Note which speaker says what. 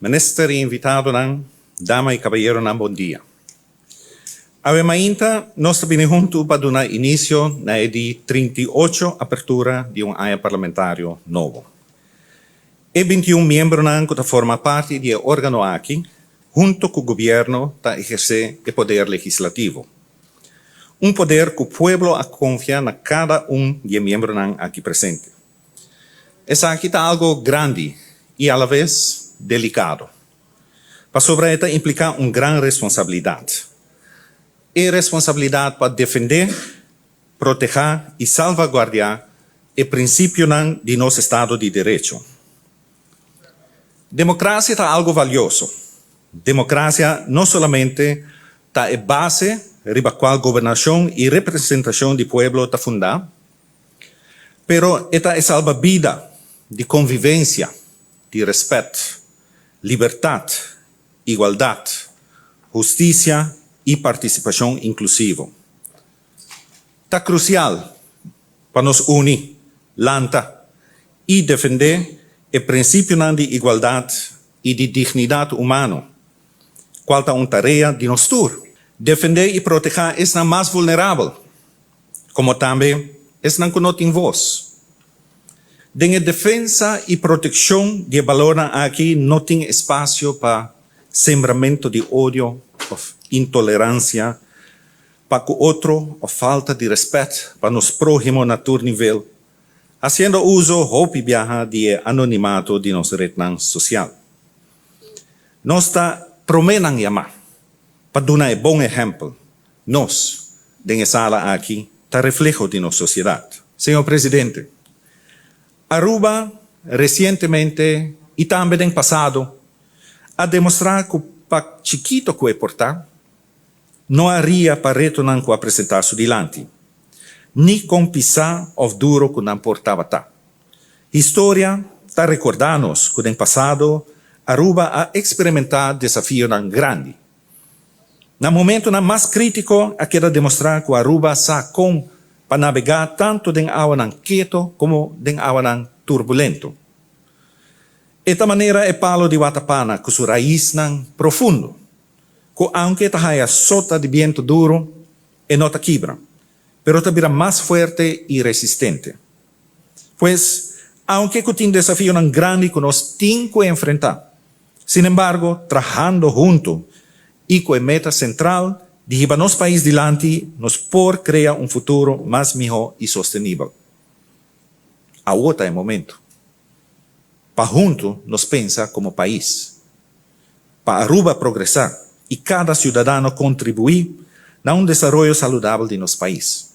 Speaker 1: Minister e invitado, dama e caballero, bom dia. Avemainta, nós estamos juntos para dar início na 38 apertura de ano parlamentário novo. E 21 membros que formam parte do órgão aqui, junto com o governo, para exercer o poder legislativo. Poder que o povo confia na cada dos membros aqui presentes. Essa aqui está algo grande e, à la vez, delicado. Para sobre esta implica uma grande responsabilidade. E responsabilidade para defender, proteger e salvaguardar o princípio de nosso Estado de Direito. Democracia é algo valioso. Democracia não somente está a base riba qual governação e representação do povo está fundada, pero esta é salva-vida de convivência, de respeito, liberdade, igualdade, justiça e participação inclusiva. Está crucial para nos unir, lantar e defender o princípio de igualdade e de dignidade humana, qual é uma tarefa de nós todos. Defender e proteger é mais vulnerável, como também é que não tem voz. Dengue defesa e proteção de valor aqui não tem espaço para sembramento de ódio ou intolerância para o outro ou falta de respeito para nos próximos na todo nível, fazendo uso roupa viaja de anonimato de nossa rede social. Nós está prometendo chamar para dar um bom exemplo. Nós, dengue sala aqui, está reflejo de nossa sociedade. Senhor Presidente, Aruba, recentemente e também no passado, a demonstrar que o chiquito que é portar, não haria para retornar com apresentar-se diante, nem com pisar ou duro que não portava tá. História está recordando-nos que no passado, Aruba a experimentar desafio grande. No momento mais crítico, a queda demonstrar que Aruba está com para navegar tanto em água quieto como em água turbulento. Esta maneira é palo de Watapana, com sua raiz profundo, que aunque está sota de viento duro, não está quebra, pero está mais forte e resistente. Pois, aunque tem desafio grande que nós temos que enfrentar, sin embargo, trabajando junto e com a meta central de llevar nosso país adiante, nos por criar um futuro mais melhor e sustentável. Agora é o momento. Para junto nos pensa como país. Para Aruba progressar e cada cidadão contribuir a desenvolvimento saudável de nosso país.